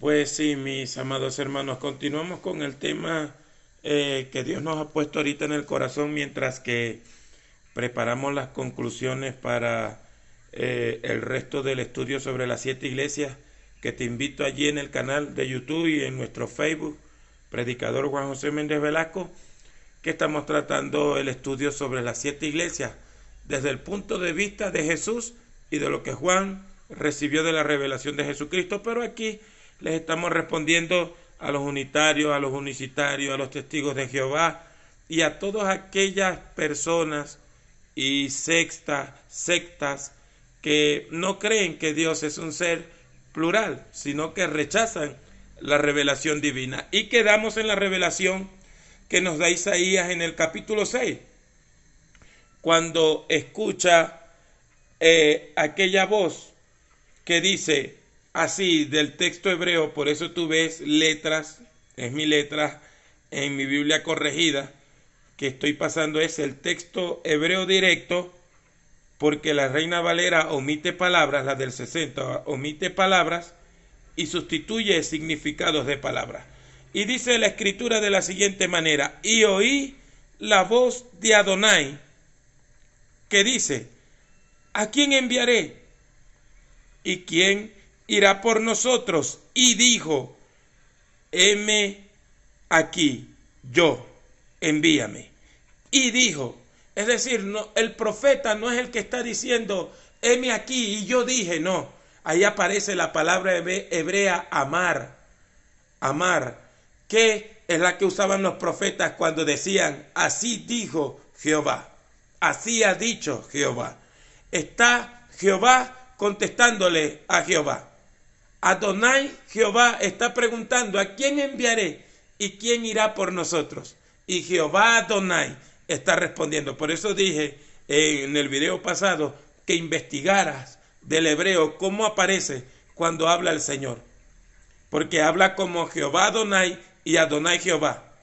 Pues sí, mis amados hermanos, continuamos con el tema que Dios nos ha puesto ahorita en el corazón mientras que preparamos las conclusiones para el resto del estudio sobre las 7 iglesias, que te invito allí en el canal de YouTube y en nuestro Facebook, Predicador Juan José Méndez Velasco, que estamos tratando el estudio sobre las 7 iglesias desde el punto de vista de Jesús y de lo que Juan recibió de la revelación de Jesucristo, pero aquí les estamos respondiendo a los unitarios, a los unicitarios, a los testigos de Jehová y a todas aquellas personas y sectas que no creen que Dios es un ser plural, sino que rechazan la revelación divina. Y quedamos en la revelación que nos da Isaías en el capítulo 6, cuando escucha aquella voz que dice así del texto hebreo. Por eso tú ves letras, es mi letra en mi Biblia corregida, que estoy pasando es el texto hebreo directo, porque la Reina Valera omite palabras, la del 60 omite palabras y sustituye significados de palabras. Y dice la escritura de la siguiente manera: y oí la voz de Adonai, que dice: ¿a quién enviaré? ¿Y quién irá por nosotros? Y dijo: heme aquí, yo, envíame. Y dijo, es decir, no, el profeta no es el que está diciendo, heme aquí y yo dije, no. Ahí aparece la palabra hebrea amar, que es la que usaban los profetas cuando decían, así dijo Jehová, así ha dicho Jehová. Está Jehová contestándole a Jehová. Adonai, Jehová, está preguntando, ¿a quién enviaré y quién irá por nosotros? Y Jehová Adonai está respondiendo. Por eso dije en el video pasado que investigaras del hebreo cómo aparece cuando habla el Señor, porque habla como Jehová Adonai y Adonai Jehová.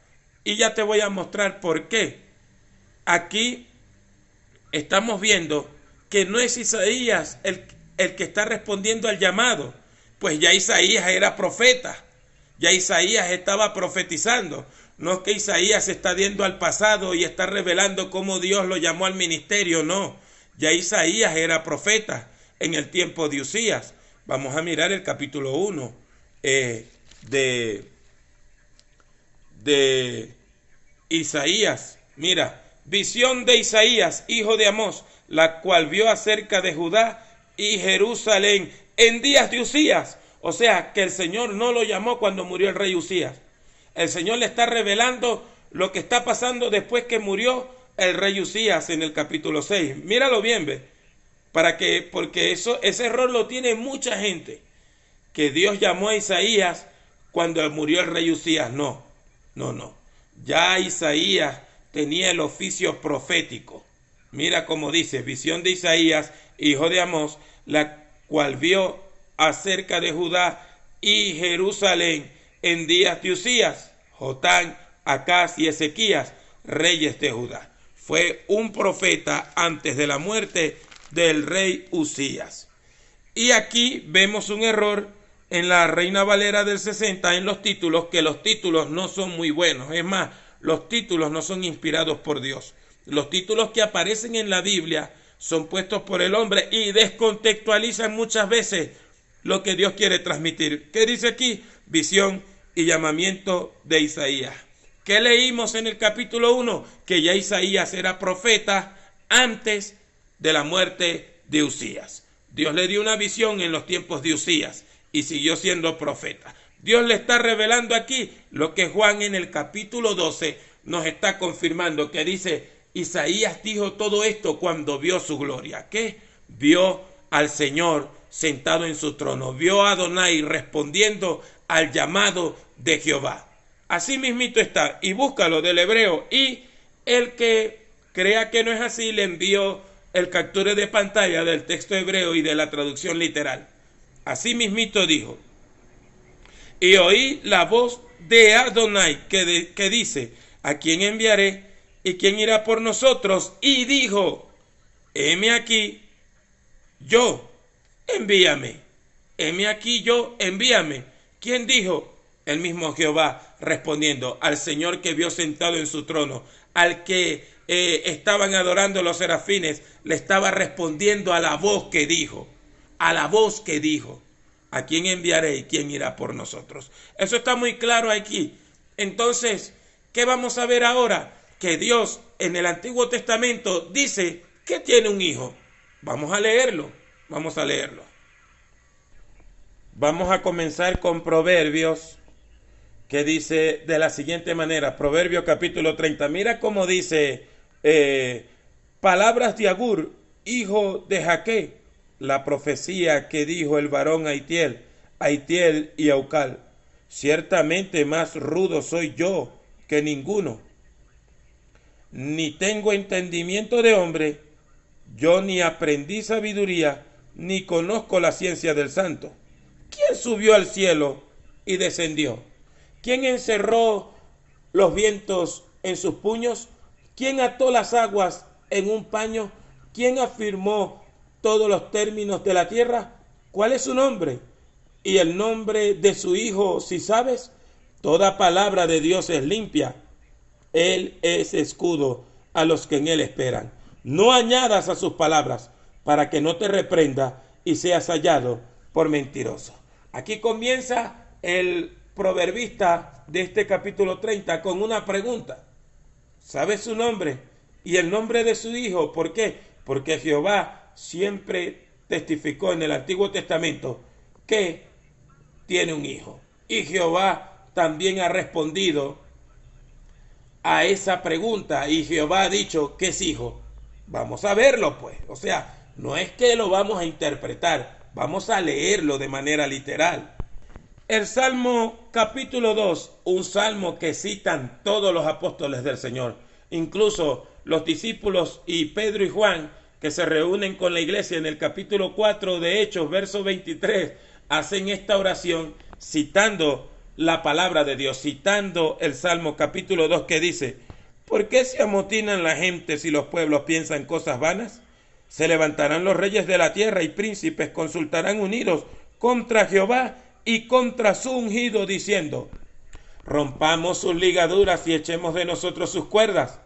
Y ya te voy a mostrar por qué. Aquí estamos viendo que no es Isaías el que está respondiendo al llamado, pues ya Isaías era profeta, ya Isaías estaba profetizando. No es que Isaías se está viendo al pasado y está revelando cómo Dios lo llamó al ministerio, no. Ya Isaías era profeta en el tiempo de Usías. Vamos a mirar el capítulo 1 de Isaías. Mira, visión de Isaías, hijo de Amós, la cual vio acerca de Judá y Jerusalén en días de Usías. O sea, que el Señor no lo llamó cuando murió el rey Usías. El Señor le está revelando lo que está pasando después que murió el rey Usías en el capítulo 6. Míralo bien, ve. Porque ese error lo tiene mucha gente. Que Dios llamó a Isaías cuando murió el rey Usías. No. Ya Isaías tenía el oficio profético. Mira cómo dice, visión de Isaías, hijo de Amós, la cual vio acerca de Judá y Jerusalén en días de Usías, Jotán, Acaz y Ezequías, reyes de Judá. Fue un profeta antes de la muerte del rey Usías. Y aquí vemos un error en la Reina Valera del 60 en los títulos, que los títulos no son muy buenos. Es más, los títulos no son inspirados por Dios. Los títulos que aparecen en la Biblia son puestos por el hombre y descontextualizan muchas veces lo que Dios quiere transmitir. ¿Qué dice aquí? Visión y llamamiento de Isaías. ¿Qué leímos en el capítulo 1? Que ya Isaías era profeta antes de la muerte de Usías. Dios le dio una visión en los tiempos de Usías y siguió siendo profeta. Dios le está revelando aquí lo que Juan en el capítulo 12 nos está confirmando, que dice, Isaías dijo todo esto cuando vio su gloria. ¿Qué? Vio al Señor sentado en su trono, vio a Adonai respondiendo al llamado de Jehová. Así mismito está, y búscalo del hebreo, y el que crea que no es así, le envío el capture de pantalla del texto hebreo y de la traducción literal. Así mismito dijo, y oí la voz de Adonai que dice, ¿a quién enviaré y quién irá por nosotros? Y dijo, heme aquí, yo, envíame. Heme aquí, yo, envíame. ¿Quién dijo? El mismo Jehová respondiendo al Señor que vio sentado en su trono, al que estaban adorando los serafines, le estaba respondiendo a la voz que dijo, a la voz que dijo, ¿a quién enviaré y quién irá por nosotros? Eso está muy claro aquí. Entonces, ¿qué vamos a ver ahora? Que Dios en el Antiguo Testamento dice que tiene un hijo. Vamos a leerlo, vamos a leerlo. Vamos a comenzar con Proverbios, que dice de la siguiente manera, Proverbio capítulo 30. Mira cómo dice, palabras de Agur, hijo de Jaque, la profecía que dijo el varón Aitiel y Aucal. Ciertamente más rudo soy yo que ninguno, ni tengo entendimiento de hombre, yo ni aprendí sabiduría, ni conozco la ciencia del santo. ¿Quién subió al cielo y descendió? ¿Quién encerró los vientos en sus puños? ¿Quién ató las aguas en un paño? ¿Quién afirmó todos los términos de la tierra? ¿Cuál es su nombre? Y el nombre de su hijo, si sabes. Toda palabra de Dios es limpia. Él es escudo a los que en él esperan. No añadas a sus palabras para que no te reprenda y seas hallado por mentiroso. Aquí comienza el proverbista de este capítulo 30 con una pregunta. ¿Sabe su nombre y el nombre de su hijo? ¿Por qué? Porque Jehová siempre testificó en el Antiguo Testamento que tiene un hijo. Y Jehová también ha respondido a esa pregunta y Jehová ha dicho que es hijo. Vamos a verlo pues. O sea, no es que lo vamos a interpretar, vamos a leerlo de manera literal. El Salmo capítulo 2, un salmo que citan todos los apóstoles del Señor, incluso los discípulos y Pedro y Juan, que se reúnen con la iglesia en el capítulo 4 de Hechos, verso 23, hacen esta oración citando la palabra de Dios, citando el Salmo capítulo 2 que dice, ¿por qué se amotinan las gentes y los pueblos piensan cosas vanas? Se levantarán los reyes de la tierra y príncipes consultarán unidos contra Jehová y contra su ungido, diciendo, rompamos sus ligaduras y echemos de nosotros sus cuerdas.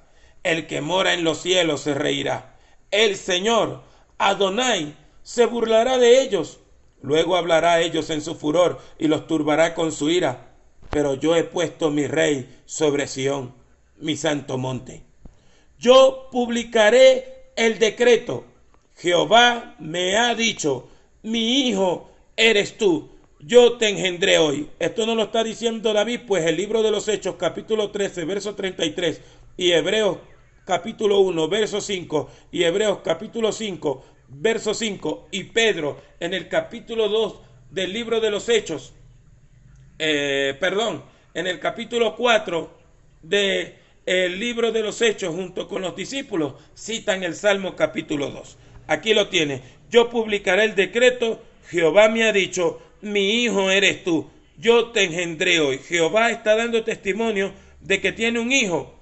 El que mora en los cielos se reirá. El Señor, Adonai, se burlará de ellos. Luego hablará a ellos en su furor y los turbará con su ira. Pero yo he puesto mi rey sobre Sión, mi santo monte. Yo publicaré el decreto. Jehová me ha dicho, mi hijo eres tú, yo te engendré hoy. Esto no lo está diciendo David, pues el libro de los Hechos, capítulo 13, verso 33, y Hebreos capítulo 1, verso 5, y Hebreos capítulo 5, verso 5, y Pedro en el capítulo 2 del libro de los Hechos, en el capítulo 4 del libro de los Hechos, junto con los discípulos, citan el Salmo capítulo 2. Aquí lo tiene. Yo publicaré el decreto. Jehová me ha dicho, mi hijo eres tú, yo te engendré hoy. Jehová está dando testimonio de que tiene un hijo.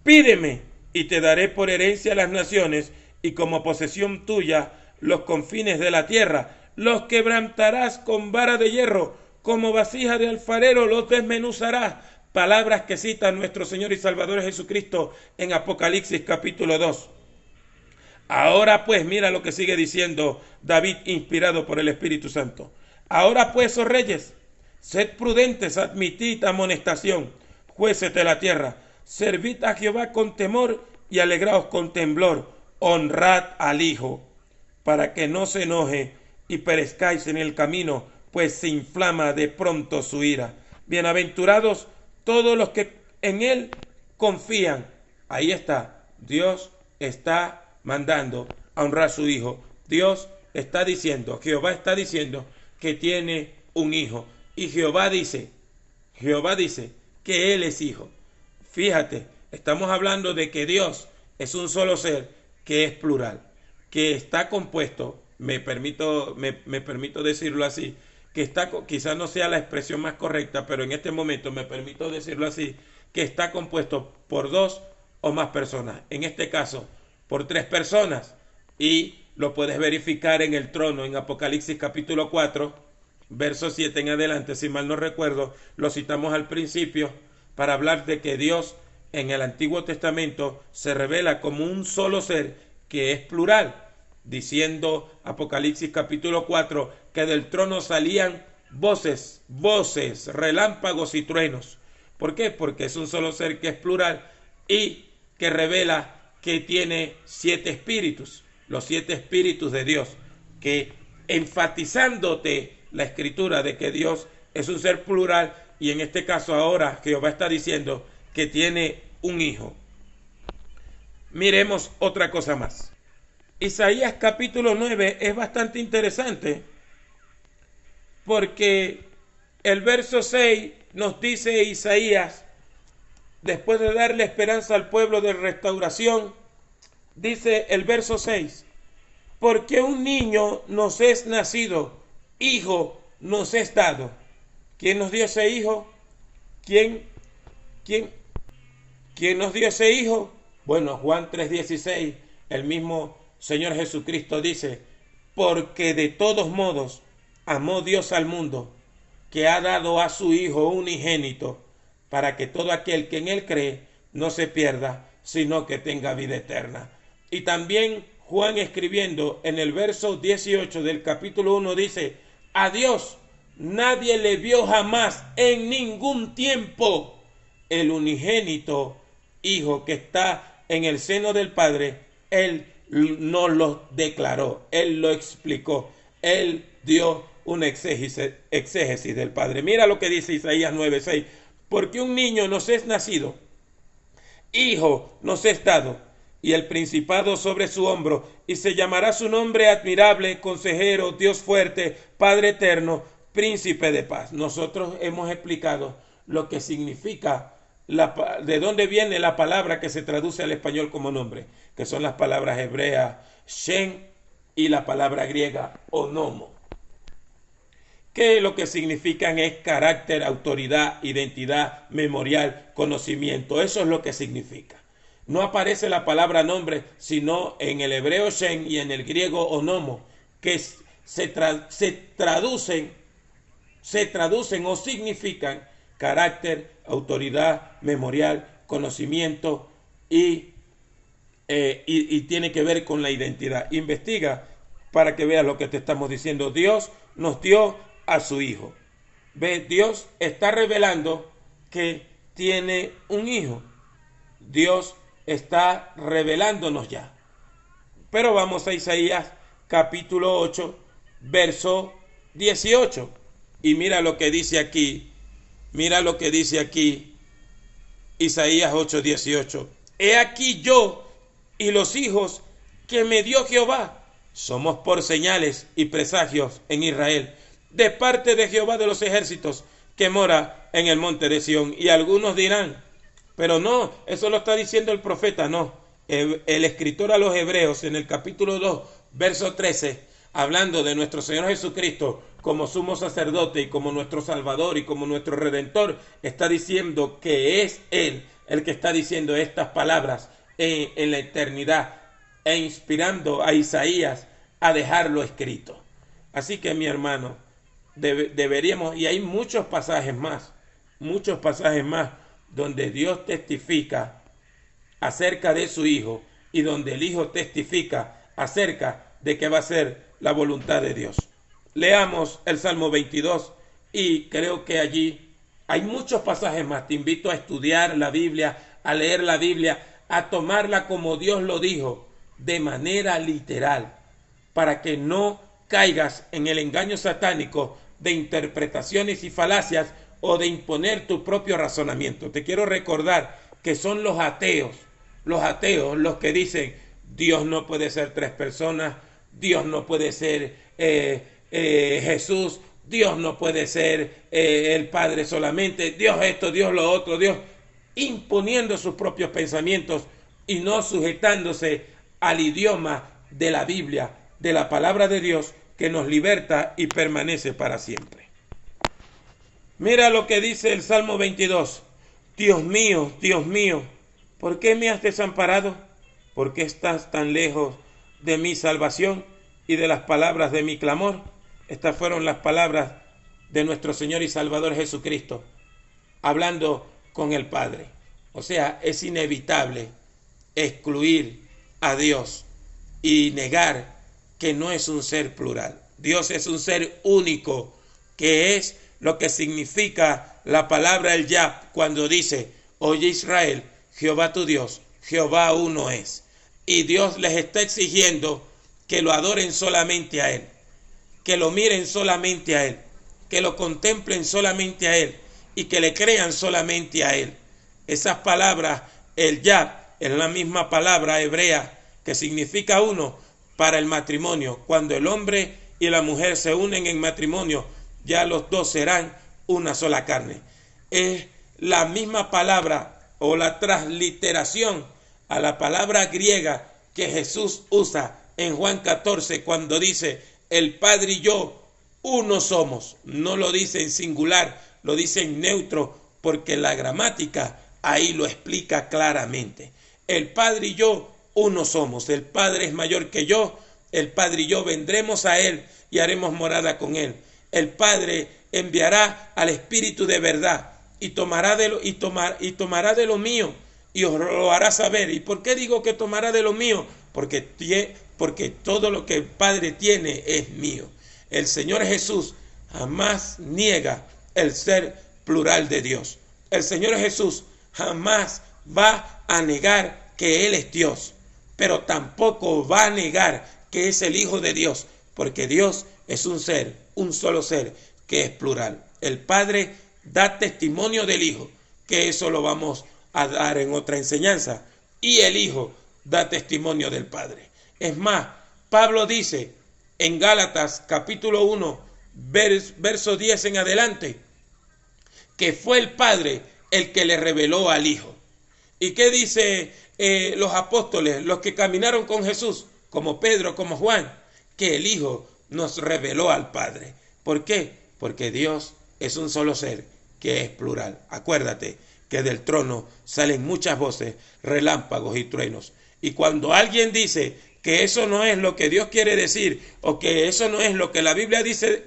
Pídeme y te daré por herencia las naciones y como posesión tuya los confines de la tierra. Los quebrantarás con vara de hierro, como vasija de alfarero los desmenuzarás. Palabras que cita nuestro Señor y Salvador Jesucristo en Apocalipsis capítulo 2. Ahora pues, mira lo que sigue diciendo David, inspirado por el Espíritu Santo. Ahora pues, oh reyes, sed prudentes, admitid amonestación, jueces de la tierra, servid a Jehová con temor y alegraos con temblor, honrad al Hijo, para que no se enoje y perezcáis en el camino, pues se inflama de pronto su ira. Bienaventurados todos los que en él confían. Ahí está, Dios está mandando a honrar a su hijo. Dios está diciendo, Jehová está diciendo que tiene un hijo. Y Jehová dice que él es hijo. Fíjate, estamos hablando de que Dios es un solo ser que es plural, que está compuesto, me permito decirlo así, que está, quizás no sea la expresión más correcta, pero en este momento me permito decirlo así, que está compuesto por dos o más personas. En este caso, por tres personas, y lo puedes verificar en el trono en Apocalipsis capítulo 4, verso 7 en adelante, si mal no recuerdo, lo citamos al principio para hablar de que Dios en el Antiguo Testamento se revela como un solo ser que es plural, diciendo Apocalipsis capítulo 4 que del trono salían voces, relámpagos y truenos. ¿Por qué? Porque es un solo ser que es plural y que revela que tiene 7 espíritus, los 7 espíritus de Dios, que enfatizándote la escritura de que Dios es un ser plural, y en este caso ahora Jehová está diciendo que tiene un hijo. Miremos otra cosa más. Isaías capítulo 9 es bastante interesante porque el verso 6 nos dice Isaías, después de darle esperanza al pueblo de restauración, dice el verso 6, porque un niño nos es nacido, hijo nos es dado. ¿Quién nos dio ese hijo? ¿Quién nos dio ese hijo? Bueno, Juan 3:16, el mismo Señor Jesucristo dice, porque de todos modos amó Dios al mundo, que ha dado a su Hijo unigénito, para que todo aquel que en él cree no se pierda, sino que tenga vida eterna. Y también Juan, escribiendo en el verso 18 del capítulo 1, dice, a Dios nadie le vio jamás en ningún tiempo. El unigénito Hijo que está en el seno del Padre, Él no lo declaró, Él lo explicó, Él dio una exégesis del Padre. Mira lo que dice Isaías 9:6, porque un niño nos es nacido, hijo nos es dado, y el principado sobre su hombro, y se llamará su nombre admirable, consejero, Dios fuerte, Padre eterno, príncipe de paz. Nosotros hemos explicado lo que significa, de dónde viene la palabra que se traduce al español como nombre, que son las palabras hebreas Shem y la palabra griega onomo, que lo que significan es carácter, autoridad, identidad, memorial, conocimiento. Eso es lo que significa. No aparece la palabra nombre, sino en el hebreo Shem y en el griego onomo, que se traducen o significan carácter, autoridad, memorial, conocimiento y tiene que ver con la identidad. Investiga para que veas lo que te estamos diciendo. Dios nos dio a su Hijo. Ve, Dios está revelando que tiene un hijo. Dios está revelándonos ya. Pero vamos a Isaías capítulo 8, verso 18. Y mira lo que dice aquí. Mira lo que dice aquí Isaías 8:18. He aquí yo y los hijos que me dio Jehová somos por señales y presagios en Israel, de parte de Jehová de los ejércitos, que mora en el monte de Sión. Y algunos dirán, pero no, eso lo está diciendo el profeta. No, el escritor a los Hebreos en el capítulo 2, verso 13, hablando de nuestro Señor Jesucristo como sumo sacerdote y como nuestro Salvador y como nuestro Redentor, está diciendo que es Él el que está diciendo estas palabras en la eternidad e inspirando a Isaías a dejarlo escrito. Así que, mi hermano, deberíamos, y hay muchos pasajes más donde Dios testifica acerca de su Hijo y donde el Hijo testifica acerca de que va a ser la voluntad de Dios. Leamos el Salmo 22 y creo que allí hay muchos pasajes más. Te invito a estudiar la Biblia, a leer la Biblia, a tomarla como Dios lo dijo, de manera literal, para que no caigas en el engaño satánico de interpretaciones y falacias o de imponer tu propio razonamiento. Te quiero recordar que son los ateos los que dicen Dios no puede ser 3 personas, Dios no puede ser Jesús, Dios no puede ser el Padre solamente, Dios esto, Dios lo otro, Dios imponiendo sus propios pensamientos y no sujetándose al idioma de la Biblia, de la palabra de Dios que nos liberta y permanece para siempre. Mira lo que dice el Salmo 22. Dios mío, ¿por qué me has desamparado? ¿Por qué estás tan lejos de mi salvación y de las palabras de mi clamor? Estas fueron las palabras de nuestro Señor y Salvador Jesucristo, hablando con el Padre. O sea, es inevitable excluir a Dios y negar que no es un ser plural. Dios es un ser único, que es lo que significa la palabra el Yah cuando dice: oye Israel, Jehová tu Dios, Jehová uno es. Y Dios les está exigiendo que lo adoren solamente a Él, que lo miren solamente a Él, que lo contemplen solamente a Él y que le crean solamente a Él. Esas palabras, el Yah, es la misma palabra hebrea que significa uno para el matrimonio. Cuando el hombre y la mujer se unen en matrimonio, ya los dos serán una sola carne. Es la misma palabra o la transliteración a la palabra griega que Jesús usa en Juan 14 cuando dice: el Padre y yo uno somos. No lo dice en singular, lo dice en neutro, porque la gramática ahí lo explica claramente. El Padre y yo uno somos. El Padre es mayor que yo. El Padre y yo vendremos a Él y haremos morada con Él. El Padre enviará al Espíritu de verdad y tomará de lo mío y os lo hará saber. ¿Y por qué digo que tomará de lo mío? Porque todo lo que el Padre tiene es mío. El Señor Jesús jamás niega el ser plural de Dios. El Señor Jesús jamás va a negar que Él es Dios, pero tampoco va a negar que es el Hijo de Dios, porque Dios es un ser, un solo ser, que es plural. El Padre da testimonio del Hijo, que eso lo vamos a dar en otra enseñanza, y el Hijo da testimonio del Padre. Es más, Pablo dice en Gálatas capítulo 1, verso 10 en adelante, que fue el Padre el que le reveló al Hijo. ¿Y qué dice los apóstoles, los que caminaron con Jesús, como Pedro, como Juan? Que el Hijo nos reveló al Padre. ¿Por qué? Porque Dios es un solo ser que es plural. Acuérdate que del trono salen muchas voces, relámpagos y truenos. Y cuando alguien dice que eso no es lo que Dios quiere decir, o que eso no es lo que la Biblia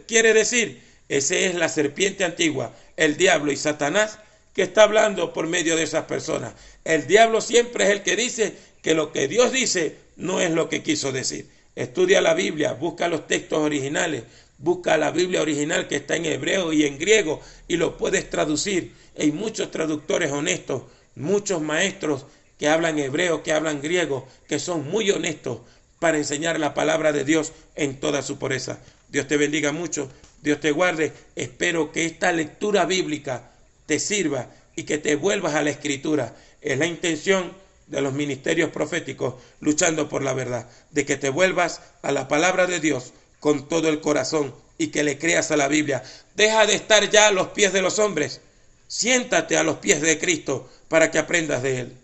quiere decir, ese es la serpiente antigua, el diablo y Satanás, que está hablando por medio de esas personas. El diablo siempre es el que dice que lo que Dios dice no es lo que quiso decir. Estudia la Biblia, busca los textos originales, busca la Biblia original que está en hebreo y en griego y lo puedes traducir. Hay muchos traductores honestos, muchos maestros que hablan hebreo, que hablan griego, que son muy honestos para enseñar la palabra de Dios en toda su pureza. Dios te bendiga mucho, Dios te guarde. Espero que esta lectura bíblica te sirva y que te vuelvas a la Escritura. Es la intención de los ministerios proféticos luchando por la verdad, de que te vuelvas a la palabra de Dios con todo el corazón y que le creas a la Biblia. Deja de estar ya a los pies de los hombres, siéntate a los pies de Cristo para que aprendas de Él.